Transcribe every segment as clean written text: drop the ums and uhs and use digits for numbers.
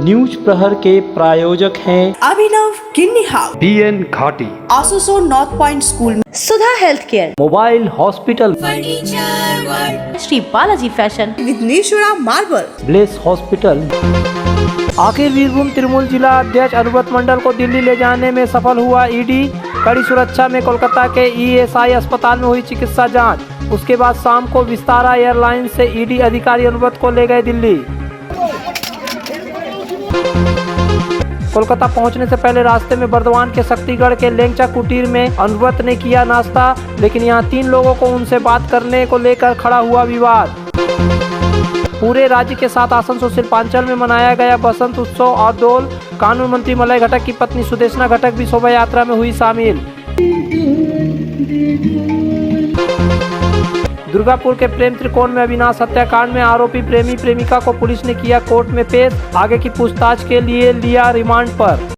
News प्रहर के प्रायोजक हैं अभिनव Kinni house, BN Ghati, Asansol north point school, Sudha health care, mobile hospital, Shri Balaji fashion, Vighneshwara marble, bless hospital. आखिर वीरभूम तृणमूल जिला अध्यक्ष अनुव्रत मंडल को दिल्ली ले जाने में सफल हुआ ईडी। कड़ी सुरक्षा में कोलकाता के ईएसआई अस्पताल में हुई चिकित्सा जांच। उसके बाद शाम को विस्तारा एयरलाइंस से ईडी अधिकारी अनुव्रत को ले गए दिल्ली। कोलकाता पहुंचने से पहले रास्ते में बर्दवान के शक्तिगढ़ के लेंगचा कुटीर में अनुव्रत ने किया नाश्ता, लेकिन यहां 3 लोगों को उनसे बात करने को लेकर खड़ा हुआ विवाद। पूरे राज्य के साथ आसनसोल शिल्पांचल में मनाया गया बसंत उत्सव और दोल। कानून मंत्री मलय घटक की पत्नी सुदेशना घटक भी शोभा यात्रा में हुई शामिल। दुर्गापुर के प्रेम त्रिकोण में अविनाश हत्याकांड में आरोपी प्रेमी प्रेमिका को पुलिस ने किया कोर्ट में पेश। आगे की पूछताछ के लिए लिया रिमांड पर।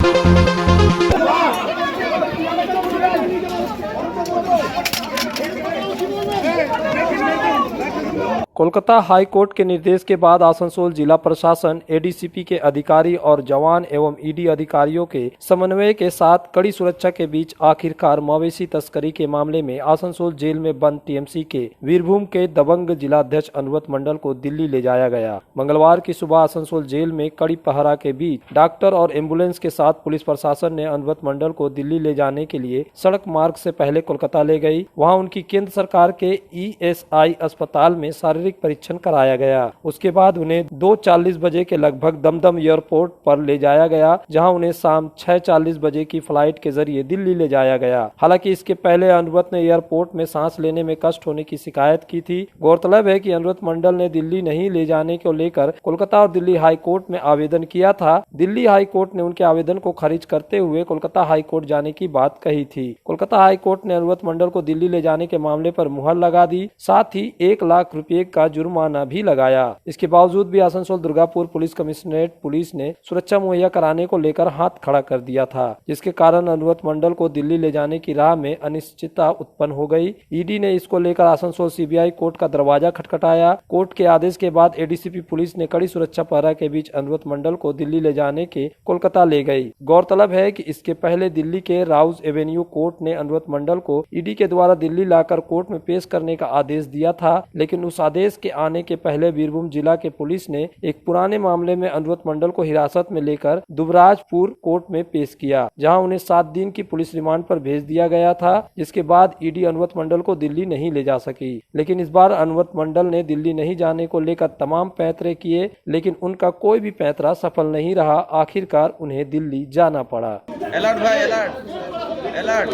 कोलकाता हाई कोर्ट के निर्देश के बाद आसनसोल जिला प्रशासन, एडीसीपी के अधिकारी और जवान एवं ईडी अधिकारियों के समन्वय के साथ कड़ी सुरक्षा के बीच आखिरकार मवेशी तस्करी के मामले में आसनसोल जेल में बंद टीएमसी के वीरभूम के दबंग जिलाध्यक्ष अनुव्रत मंडल को दिल्ली ले जाया गया। मंगलवार की सुबह आसनसोल जेल में कड़ी पहरा के बीच डॉक्टर और एम्बुलेंस के साथ पुलिस प्रशासन ने अनुव्रत मंडल को दिल्ली ले जाने के लिए सड़क मार्ग से पहले कोलकाता ले गई। वहाँ उनकी केंद्र सरकार के ईएसआई अस्पताल में शारीरिक परीक्षण कराया गया। उसके बाद उन्हें 2:40 बजे के लगभग दमदम एयरपोर्ट पर ले जाया गया, जहां उन्हें शाम 6:40 बजे की फ्लाइट के जरिए दिल्ली ले जाया गया। हालांकि इसके पहले अनुव्रत ने एयरपोर्ट में सांस लेने में कष्ट होने की शिकायत की थी। गौरतलब है कि अनुव्रत मंडल ने दिल्ली नहीं ले जाने को लेकर कोलकाता और दिल्ली हाई कोर्ट में आवेदन किया था। दिल्ली हाई कोर्ट ने उनके आवेदन को खारिज करते हुए कोलकाता हाई कोर्ट जाने की बात कही थी। कोलकाता हाई कोर्ट ने अनुव्रत मंडल को दिल्ली ले जाने के मामले पर मुहर लगा दी, साथ ही 1 लाख रुपए का जुर्माना भी लगाया। इसके बावजूद भी Asansol Durgapur police commissionerate police ने सुरक्षा मुहैया कराने को लेकर हाथ खड़ा कर दिया था, जिसके कारण अनुव्रत मंडल को दिल्ली ले जाने की राह में अनिश्चितता उत्पन्न हो गई। ईडी ने इसको लेकर आसनसोल सीबीआई कोर्ट का दरवाजा खटखटाया। कोर्ट के आदेश के बाद एडीसीपी पुलिस ने कड़ी सुरक्षा पहरा के बीच अनुव्रत मंडल को दिल्ली ले जाने के कोलकाता ले गई। गौरतलब है कि इसके पहले दिल्ली के राउज एवेन्यू कोर्ट ने अनुव्रत मंडल को ईडी के द्वारा दिल्ली लाकर कोर्ट में पेश करने का आदेश दिया था, लेकिन उस आदेश के आने के पहले वीरभूम जिला के पुलिस ने एक पुराने मामले में अनुव्रत मंडल को हिरासत में लेकर दुबराजपुर कोर्ट में पेश किया, जहां उन्हें 7 दिन की पुलिस रिमांड पर भेज दिया गया था। जिसके बाद ईडी अनुव्रत मंडल को दिल्ली नहीं ले जा सकी। लेकिन इस बार अनुव्रत मंडल ने दिल्ली नहीं जाने को लेकर तमाम पैंतरे किए, लेकिन उनका कोई भी पैंतरा सफल नहीं रहा। आखिरकार उन्हें दिल्ली जाना पड़ा। अलर्ट भाई, अलर्ट अलर्ट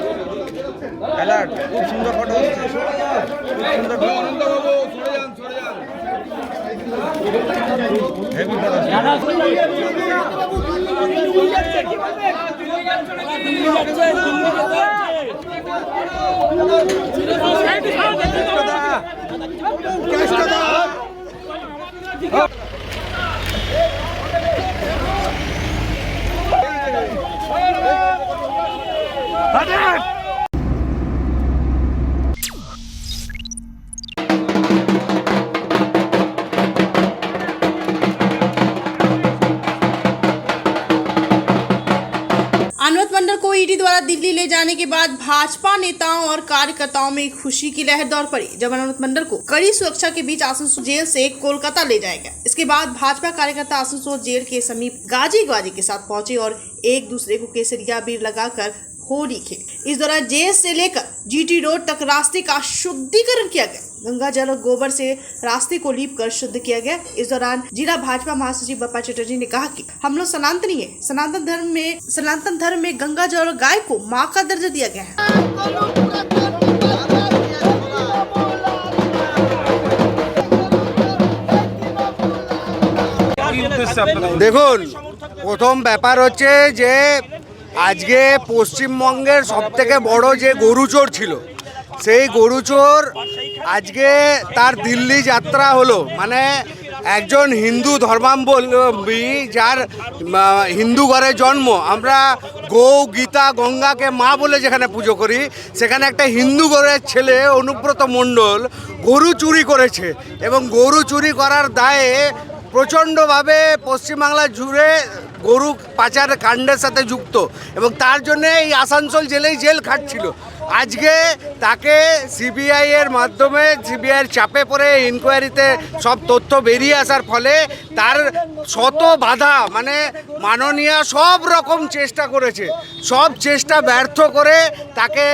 अलर्ट। खूब सुंदर फोटो হচ্ছে, खूब सुंदर फोटो। हेवी अनुव्रत मंडल को ईडी द्वारा दिल्ली ले जाने के बाद भाजपा नेताओं और कार्यकर्ताओं में खुशी की लहर दौड़ पड़ी, जब अनुव्रत मंडल को कड़ी सुरक्षा के बीच आसनसोल जेल से कोलकाता ले जाया गया। इसके बाद भाजपा कार्यकर्ता आसनसोल जेल के समीप गाजी ग्वाजी के साथ पहुंचे और एक दूसरे को केसरिया अबीर लगाकर होली खेली। इस दौरान जेल से लेकर जीटी रोड तक रास्ते का शुद्धिकरण किया गया। गंगा जल और गोबर से रास्ते को लीप कर शुद्ध किया गया। इस दौरान जिला भाजपा महासचिव बप्पा चटर्जी ने कहा कि हम लोग सनातनी है, सनातन धर्म में गंगा जल और गाय को माँ का दर्जा दिया गया है। দেখুন, প্রথম ব্যাপার হচ্ছে যে আজকে পশ্চিমবঙ্গের সবথেকে বড় যে গরুচোর ছিল, সেই গরুচোর আজকে তার দিল্লি যাত্রা হলো। মানে একজন হিন্দু ধর্মাবলম্বী যার হিন্দু ঘরে জন্ম, আমরা গৌ গীতা গঙ্গাকে মা বলে যেখানে পুজো করি, সেখানে একটা হিন্দু ঘরের ছেলে অনুব্রত মণ্ডল গরু চুরি করেছে এবং গরু চুরি করার দায়ে প্রচণ্ডভাবে পশ্চিমবাংলা জুড়ে গরু পাচার কাণ্ডের সাথে যুক্ত এবং তার জন্য এই আসানসোল জেলেই জেল খাটছিল। আজকে তাকে সিবিআইয়ের মাধ্যমে, সিবিআইয়ের চাপে পড়ে ইনকোয়ারিতে সব তথ্য বেরিয়ে আসার ফলে তার শত বাধা, মানে মাননীয় সব রকম চেষ্টা করেছে, সব চেষ্টা ব্যর্থ করে তাকে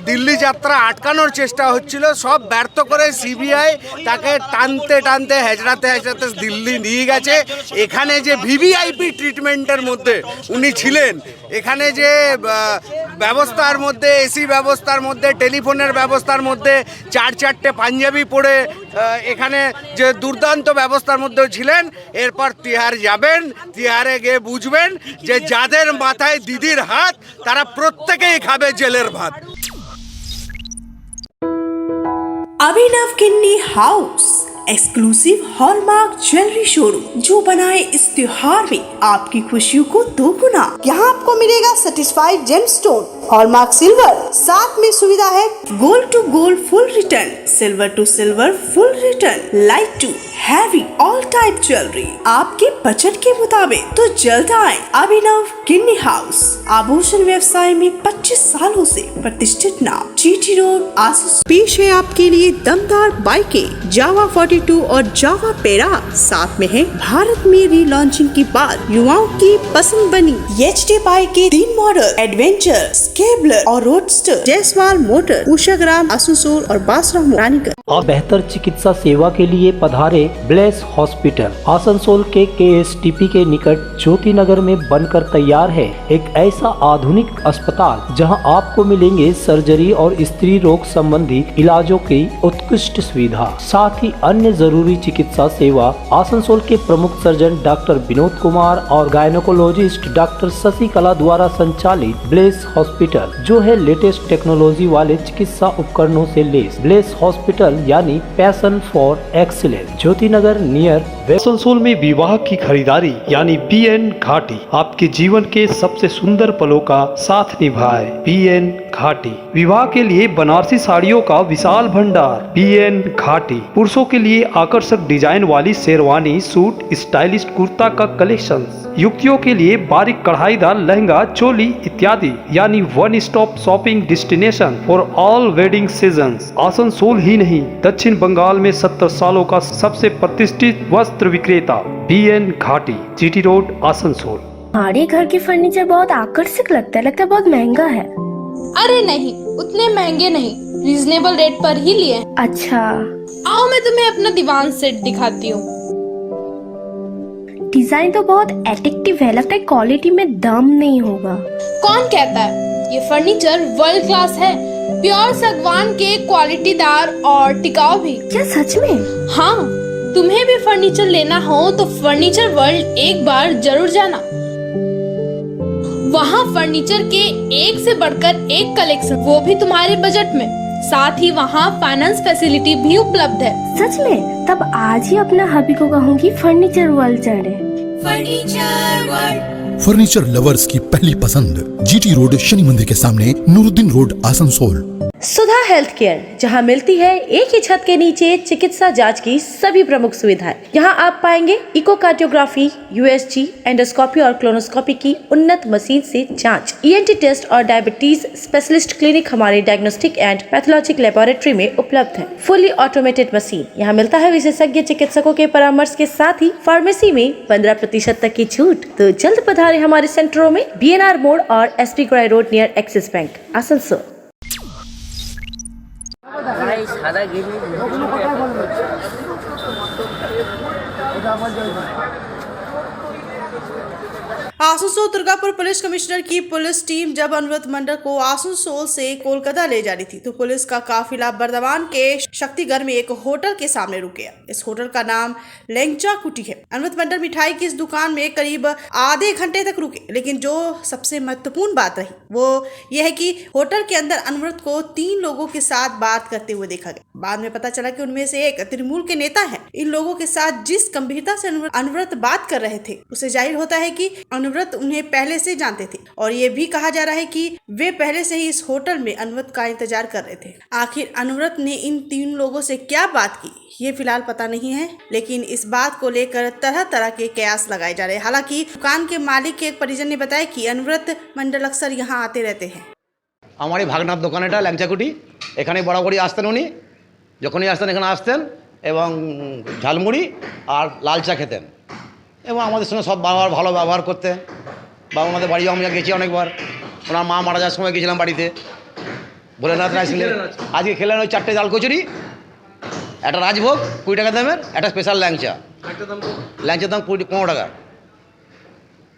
দিল্লি যাত্রা আটকানোর চেষ্টা হচ্ছিল, সব ব্যর্থ করে সিবিআই তাকে টানতে টানতে হেঁচড়াতে হেঁচড়াতে দিল্লি নিয়ে গেছে। এখানে যে ভিভিআইপি ট্রিটমেন্টের মধ্যে উনি ছিলেন, এখানে যে ব্যবস্থার মধ্যে, এসি ব্যবস্থার মধ্যে, টেলিফোনের ব্যবস্থার মধ্যে, চারটে পাঞ্জাবি পরে এখানে যে দুর্দান্ত ব্যবস্থার মধ্যেও ছিলেন, এরপর তিহার যাবেন, তিহারে গিয়ে বুঝবেন যে যাদের মাথায় দিদির হাত তারা প্রত্যেকেই খাবে জেলের ভাত। Abhinav Kinni house exclusive hallmark jewellery showroom जो बनाए इस त्योहार में आपकी खुशियों को दोगुना। यहाँ आपको मिलेगा सर्टिफाइड जेमस्टोन, हॉलमार्क सिल्वर, साथ में सुविधा है gold to gold full return, silver to silver full return, light to heavy all type jewellery आपके बजट के मुताबिक। तो जल्द आए अभिनव किन्नी हाउस, आभूषण व्यवसाय में 25 सालों से प्रतिष्ठित नाम, जीटी रोड आसुस। पेश है आपके लिए दमदार बाइकें जावा 42 और जावा पेरा, साथ में है भारत में रीलॉन्चिंग के बाद युवाओं की पसंद बनी एचडी बाइक के 3 मॉडल, एडवेंचर, स्केबलर और रोडस्टर, जयसवाल मोटर, उषाग्राम, आसनसोल और बासराम रानीगंज। और बेहतर चिकित्सा सेवा के लिए पधारे ब्लेस हॉस्पिटल। आसनसोल के KSTP के निकट ज्योति नगर में बनकर तैयार है एक ऐसा आधुनिक अस्पताल जहां आपको मिलेंगे सर्जरी और स्त्री रोग संबंधी इलाजों की उत्कृष्ट सुविधा, साथ ही अन्य जरूरी चिकित्सा सेवा। आसनसोल के प्रमुख सर्जन डॉक्टर विनोद कुमार और गायनोकोलॉजिस्ट डॉक्टर शशिकला द्वारा संचालित ब्लेस हॉस्पिटल, जो है लेटेस्ट टेक्नोलॉजी वाले चिकित्सा उपकरणों से लेस। ब्लेस हॉस्पिटल यानी passion for excellence, Jyoti Nagar near. Asansol में विवाह की खरीदारी यानी BN घाटी आपके जीवन के सबसे सुंदर पलों का साथ निभाए। BN घाटी विवाह के लिए बनारसी साड़ियों का विशाल भंडार। BN घाटी पुरुषों के लिए आकर्षक डिजाइन वाली शेरवानी, सूट, स्टाइलिश कुर्ता का कलेक्शन, युवतियों के लिए बारीक कढ़ाईदार लहंगा, चोली इत्यादि, यानी one stop shopping destination for all wedding seasons. Asansol ही नहीं, दक्षिण बंगाल में 70 सालों का सबसे प्रतिष्ठित वस्त्र विक्रेता BN घाटी, GT रोड, आसनसोल। हमारे घर के फर्नीचर बहुत आकर्षक लगता है बहुत महंगा है। अरे नहीं, उतने महंगे नहीं, रीजनेबल रेट पर ही लिए। अच्छा, आओ मैं तुम्हें अपना दीवान सेट दिखाती हूँ। डिजाइन तो बहुत एट्रैक्टिव है, लगता है क्वालिटी में दम नहीं होगा। कौन कहता है? ये फर्नीचर वर्ल्ड क्लास है, प्योर सागवान के, क्वालिटीदार और टिकाऊ भी। क्या सच में? हाँ, तुम्हें भी फर्नीचर लेना हो तो फर्नीचर वर्ल्ड एक बार जरूर जाना। वहाँ फर्नीचर के एक से बढ़कर एक कलेक्शन, वो भी तुम्हारे बजट में। साथ ही वहाँ फाइनेंस फैसिलिटी भी उपलब्ध है। सच में? तब आज ही अपना हबी को कहूँगी फर्नीचर वर्ल्ड चढ़े। फर्नीचर लवर्स की पहली पसंद, GT रोड, शनि मंदिर के सामने, नूरुद्दीन रोड, आसनसोल। सुधा हेल्थ केयर, जहां मिलती है एक ही छत के नीचे चिकित्सा जांच की सभी प्रमुख सुविधाएं। यहां आप पाएंगे इकोकार्डियोग्राफी, USG, एंडोस्कोपी और क्लोनोस्कोपी की उन्नत मशीन से जांच, ENT टेस्ट और डायबिटीज स्पेशलिस्ट क्लिनिक हमारे डायग्नोस्टिक एंड पैथोलॉजिक लेबोरेटरी में उपलब्ध है। फुली ऑटोमेटेड मशीन, यहाँ मिलता है विशेषज्ञ चिकित्सकों के परामर्श के साथ ही फार्मेसी में 15% तक की छूट। तो जल्द पधारे हमारे सेंटरों में BNR मोड़ और SP Gorai road near Axis bank, Asansol. Asansol Durgapur police commissioner की पुलिस टीम जब अनुव्रत मंडल को आसनसोल से कोलकाता ले जा रही थी तो पुलिस का काफिला बर्दवान के शक्तिगढ़ में एक होटल के सामने रुक गया। इस होटल का नाम लेंचा कुटी है। अनुव्रत मंडल मिठाई की इस दुकान में करीब आधे घंटे तक रुके, लेकिन जो सबसे महत्वपूर्ण बात रही वो यह है कि होटल के अंदर अनुव्रत को 3 लोगों के साथ बात करते हुए देखा गया। बाद में पता चला कि उनमें से एक तृणमूल के नेता है। इन लोगों के साथ जिस गंभीरता से अनुव्रत बात कर रहे थे उससे जाहिर होता है कि अनुव्रत उन्हें पहले से जानते थे और ये भी कहा जा रहा है कि वे पहले से ही इस होटल में अनुव्रत का इंतजार कर रहे थे। आखिर अनुव्रत ने इन 3 लोगों से क्या बात की ये फिलहाल पता नहीं है, लेकिन इस बात को लेकर तरह तरह के कयास लगाए जा रहे हैं। हालांकि दुकान के मालिक के एक परिजन ने बताया कि अनुव्रत मंडल अक्सर यहाँ आते रहते हैं। हमारी भागनाथ दुकान এটা ল্যাংচাকুটি, এখানে বরাবরই আসতেন উনি। যখনই আসতেন এখানে আসতেন এবং ঝালমুড়ি আর লাল চা খেতেন এবং আমাদের সঙ্গে সব ভালো ব্যবহার করতেন। বা ওনাদের বাড়িও আমরা গেছি অনেকবার। ওনার মা মারা যাওয়ার সময় গেছিলাম বাড়িতে। ভোলেনাথ রায় ছিলেন। আজকে খেলেন ওই 4টে ডাল কচুরি, একটা রাজভোগ 20 টাকা দামের, একটা স্পেশাল ল্যাংচা। ল্যাংচার দাম 15 টাকা।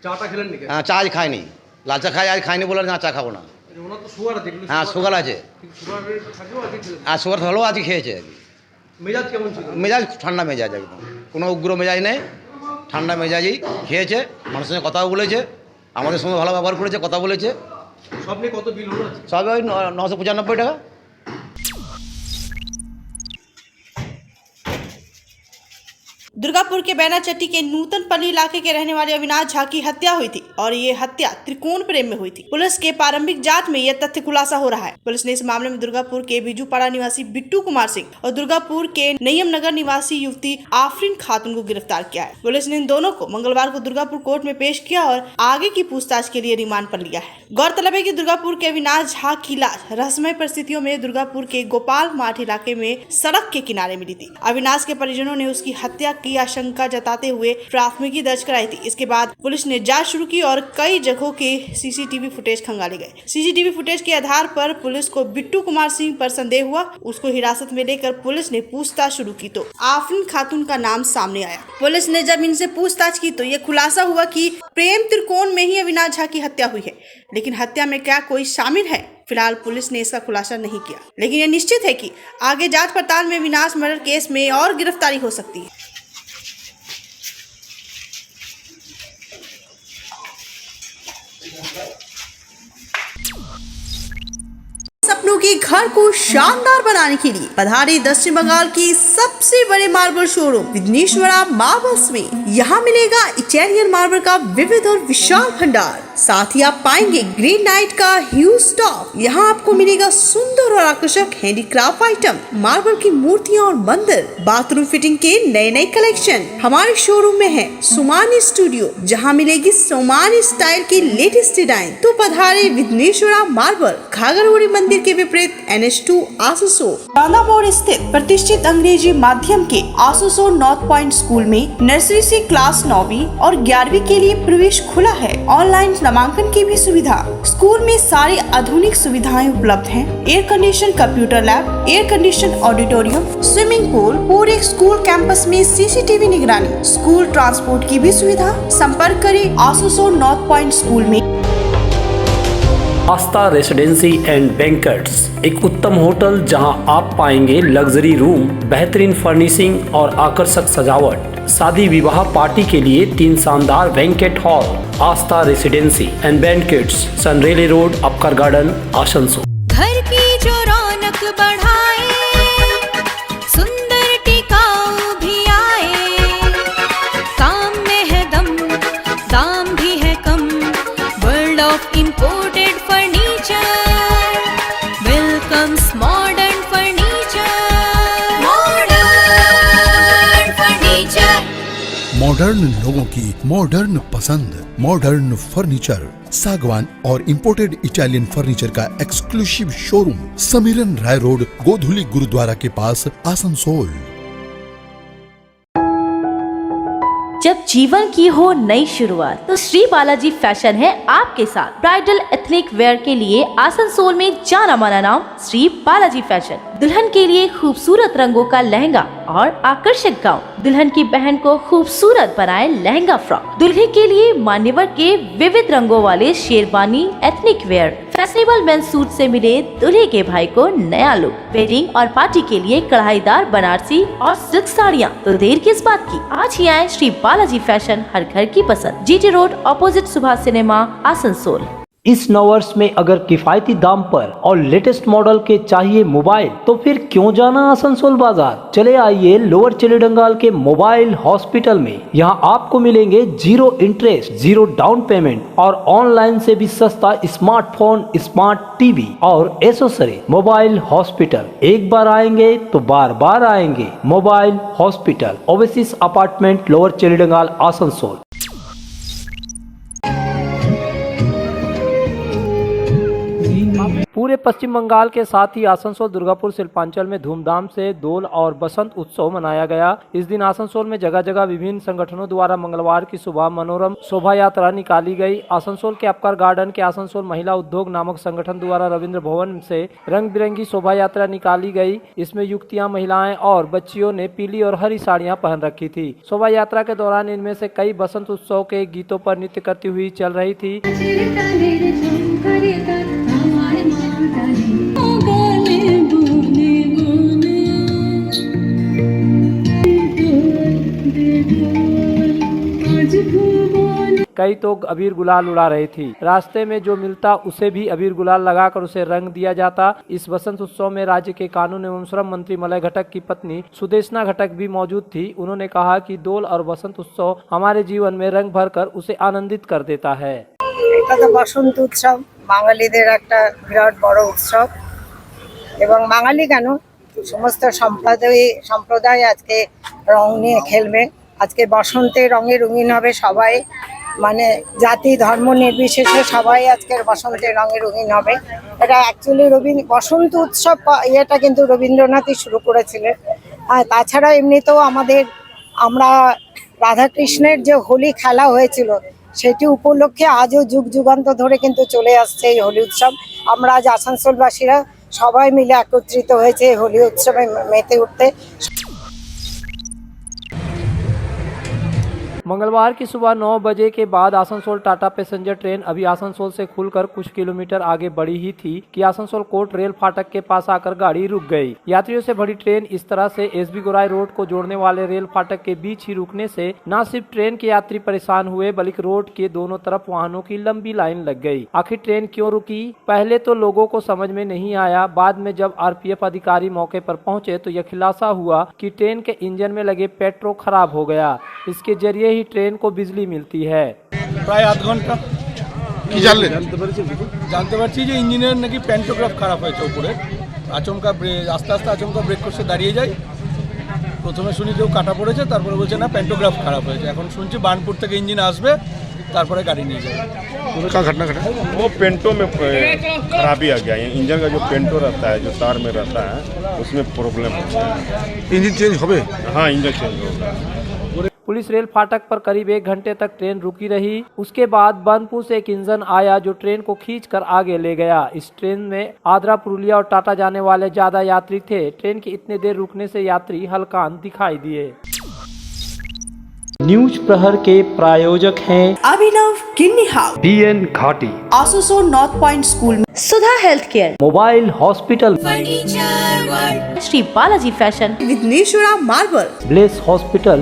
চাটা খেলেন নাকি? হ্যাঁ, চা আজ খাইনি। লাল চা খাই, আজ খাইনি বলে না চা খাবো না। ওনার তো সুগার আছে। হ্যাঁ, সুগার আছে। সুগার থাকলেও আজকে খেলেন? আর সুগার হলেও আজকে খেয়েছে। মেজাজ কেমন ছিল? মেজাজ ঠান্ডা মেজাজ, একদম কোনো উগ্র মেজাজ নেই, ঠান্ডা মেজাজই খেয়েছে। মানুষের সঙ্গে কথাও বলেছে, আমাদের সঙ্গে ভালো ব্যবহার করেছে, কথা বলেছে। সব নিয়ে কত বিল হলো? সব ওই 995 টাকা। दुर्गापुर के बैनाचट्टी के नूतनपल्ली इलाके के रहने वाले अविनाश झा की हत्या हुई थी और ये हत्या त्रिकोण प्रेम में हुई थी। पुलिस के प्रारंभिक जांच में यह तथ्य खुलासा हो रहा है। पुलिस ने इस मामले में दुर्गापुर के बिजूपाड़ा निवासी बिट्टू कुमार सिंह और दुर्गापुर के नयम नगर निवासी युवती आफरीन खातून को गिरफ्तार किया है। पुलिस ने इन दोनों को मंगलवार को दुर्गापुर कोर्ट में पेश किया और आगे की पूछताछ के लिए रिमांड पर लिया है। गौरतलब है कि दुर्गापुर के अविनाश झा की लाश रहस्यमय परिस्थितियों में दुर्गापुर के गोपाल माठ इलाके में सड़क के किनारे मिली थी। अविनाश के परिजनों ने उसकी हत्या की आशंका जताते हुए प्राथमिकी दर्ज कराई थी। इसके बाद पुलिस ने जांच शुरू की और कई जगहों के सीसीटीवी फुटेज खंगाले गए। सीसीटीवी फुटेज के आधार पर पुलिस को बिट्टू कुमार सिंह पर संदेह हुआ। उसको हिरासत में लेकर पुलिस ने पूछताछ शुरू की तो आफरीन खातून का नाम सामने आया। पुलिस ने जब इनसे पूछताछ की तो ये खुलासा हुआ कि प्रेम त्रिकोण में ही अविनाश झा की हत्या हुई है, लेकिन हत्या में क्या कोई शामिल है, फिलहाल पुलिस ने इसका खुलासा नहीं किया। लेकिन यह निश्चित है कि आगे जांच पड़ताल में अविनाश मर्डर केस में और गिरफ्तारी हो सकती है। सपनों के घर को शानदार बनाने के लिए पधारे दक्षिण बंगाल की सबसे बड़े मार्बल शोरूम विघ्नेश्वरा मार्बल्स में। यहाँ मिलेगा इटालियन मार्बल का विविध और विशाल भंडार, साथ ही आप पाएंगे ग्रेनाइट का ह्यूज स्टॉक। यहाँ आपको मिलेगा सुंदर और आकर्षक हैंडीक्राफ्ट आइटम, मार्बल की मूर्तियाँ और मंदिर, बाथरूम फिटिंग के नए नए कलेक्शन। हमारे शोरूम में है सोमानी स्टूडियो, जहाँ मिलेगी सोमानी स्टाइल की लेटेस्ट डिजाइन। तो पधारे विघ्नेश्वरा मार्बल, घाघरगुड़ी मंदिर के विपरीत NH2 आसनसोल। राधा मोड़ स्थित प्रतिष्ठित अंग्रेजी माध्यम के आसनसोल नॉर्थ पॉइंट स्कूल में नर्सरी से क्लास 9वीं और 11वीं के लिए प्रवेश खुला है। ऑनलाइन नामांकन की भी सुविधा। स्कूल में सारी आधुनिक सुविधाएं उपलब्ध हैं। Air condition computer lab, air condition auditorium, swimming pool, पूरे स्कूल कैंपस में CCTV निगरानी, स्कूल ट्रांसपोर्ट की भी सुविधा। संपर्क करें आसनसोल नॉर्थ पॉइंट स्कूल में। आस्था रेसिडेंसी एंड बैंकेट्स, एक उत्तम होटल जहां आप पाएंगे लग्जरी रूम, बेहतरीन फर्निशिंग और आकर्षक सजावट। शादी विवाह पार्टी के लिए 3 शानदार banquet hall. Astha residency and banquets, Senraleigh road, Apcar garden, Asansol. घर की जो रौनक बढ़ाए, सुंदर टिकाऊ भी आए, काम में है दम, दाम भी है कम। World of imported welcomes modern furniture। Modern लोगों की मॉडर्न पसंद, मॉडर्न फर्नीचर, सागवान और इंपोर्टेड इटालियन फर्नीचर का exclusive showroom, Samiran Rai road, Godhuli gurdwara के पास, आसनसोल। जब जीवन की हो नई शुरुआत तो श्री बालाजी फैशन है आपके साथ। ब्राइडल एथनिक वेयर के लिए आसनसोल में जाना माना नाम श्री बालाजी फैशन। दुल्हन के लिए खूबसूरत रंगों का लहंगा, और आकर्षक गाउन, दुल्हन की बहन को खूबसूरत बनाए लहंगा फ्रॉक, दुल्हे के लिए मान्यवर के विविध रंगों वाले sherwani, ethnic wear, fashionable mens suit से मिले दूल्हे के भाई को नया लुक, वेडिंग और पार्टी के लिए कढ़ाईदार बनारसी और सिल्क साड़ियाँ। तो देर किस बात की, आज ही आए श्री बालाजी फैशन, हर घर की पसंद, GT road opposite Subhash cinema, Asansol. इस नवर्स में अगर किफायती दाम पर और लेटेस्ट मॉडल के चाहिए मोबाइल तो फिर क्यों जाना आसनसोल बाजार। चले आइए लोअर चिलीडंगाल के मोबाइल हॉस्पिटल में। यहाँ आपको मिलेंगे 0 इंटरेस्ट, 0 डाउन पेमेंट और ऑनलाइन से भी सस्ता स्मार्टफोन, स्मार्ट टीवी और एसेसरी। मोबाइल हॉस्पिटल, एक बार आएंगे तो बार बार आएंगे। Mobile hospital, oasis apartment, lower Chelidanga, Asansol. पूरे पश्चिम बंगाल के साथ ही आसनसोल दुर्गापुर शिल्पांचल में धूमधाम से दोल और बसंत उत्सव मनाया गया। इस दिन आसनसोल में जगह जगह विभिन्न संगठनों द्वारा मंगलवार की सुबह मनोरम शोभा यात्रा निकाली गई। आसनसोल के अपकर गार्डन के आसनसोल महिला उद्योग नामक संगठन द्वारा रविंद्र भवन से रंग बिरंगी शोभा यात्रा निकाली गई। इसमें युवतियां, महिलाएं और बच्चियों ने पीली और हरी साड़ियां पहन रखी थी। शोभा यात्रा के दौरान इनमें से कई बसंत उत्सव के गीतों पर नृत्य करती हुई चल रही थी। कई तो अबीर गुलाल उड़ा रही थी। रास्ते में जो मिलता उसे भी अबीर गुलाल लगाकर उसे रंग दिया जाता। इस बसंत उत्सव में राज्य के कानून एवं श्रम मंत्री मलय घटक की पत्नी सुदेशना घटक भी मौजूद थी। उन्होंने कहा कि दोल और बसंत उत्सव हमारे जीवन में रंग भरकर उसे आनंदित कर देता है। बसंत उत्सव বাঙালিদের একটা বিরাট বড় উৎসব এবং বাঙালি কেন সমস্ত সম্প্রদায় আজকে রং নিয়ে খেলবে। আজকে বসন্তে রঙে রঙিন হবে সবাই, মানে জাতি ধর্ম নির্বিশেষে সবাই আজকের বসন্তে রঙে রঙিন হবে। এটা অ্যাকচুয়ালি বসন্ত উৎসব এটা কিন্তু রবীন্দ্রনাথই শুরু করেছিলেন। আর তাছাড়া এমনিতেও আমরা রাধাকৃষ্ণের যে হোলি খেলা হয়েছিল সেটি উপলক্ষে আজও যুগ যুগান্ত ধরে কিন্তু চলে আসছে এই হোলি উৎসব। আমরা আজ আসানসোলবাসীরা সবাই মিলে একত্রিত হয়েছে এই হোলি উৎসবে মেতে উঠতে। मंगलवार की सुबह 9 बजे के बाद आसनसोल टाटा पैसेंजर ट्रेन अभी आसनसोल से खुलकर कुछ किलोमीटर आगे बढ़ी ही थी कि आसनसोल कोट रेल फाटक के पास आकर गाड़ी रुक गई। यात्रियों से भरी ट्रेन इस तरह से एसबी गोराई रोड को जोड़ने वाले रेल फाटक के बीच ही रुकने से न सिर्फ ट्रेन के यात्री परेशान हुए बल्कि रोड के दोनों तरफ वाहनों की लंबी लाइन लग गई। आखिर ट्रेन क्यों रुकी, पहले तो लोगों को समझ में नहीं आया। बाद में जब आरपीएफ अधिकारी मौके पर पहुंचे तो यह खुलासा हुआ कि ट्रेन के इंजन में लगे पेट्रोल खराब हो गया। इसके जरिए ही ट्रेन को बिजली मिलती है। প্রায় আধ ঘন্টা কি জানতে পারছি যে ইঞ্জিনের নাকি প্যান্টোগ্রাফ খারাপ হয়েছে উপরে। আচমকা আস্তে আস্তে আচমকা ব্রেক করতে দাঁড়িয়ে যায়। প্রথমে শুনি কেউ কাটা পড়েছে, তারপরে বলছে না প্যান্টোগ্রাफ खराब হয়েছে। এখন শুনছি বানপুর থেকে ইঞ্জিন আসবে, তারপরে গাড়ি নিয়ে যাবে। क्या घटना घटा? वो पेंटो में खराबी आ गया है। इंजन का जो पेंटो रहता है, जो तार में रहता है, उसमें प्रॉब्लम है। इंजन चेंज हो? हाँ, इंजन चेंज होगा। पुलिस रेल फाटक पर करीब 1 घंटे तक ट्रेन रुकी रही। उसके बाद बनपुर से एक इंजन आया जो ट्रेन को खींचकर आगे ले गया। इस ट्रेन में आद्रा, पुरुलिया और टाटा जाने वाले ज्यादा यात्री थे। ट्रेन के इतने देर रुकने से यात्री हलकान दिखाई दिए। न्यूज प्रहर के प्रायोजक हैं अभिनव Kinni house, BN Ghati, Asansol north point school, Sudha health care, mobile hospital, Shri Balaji fashion, Vighneshwara marble, bless hospital,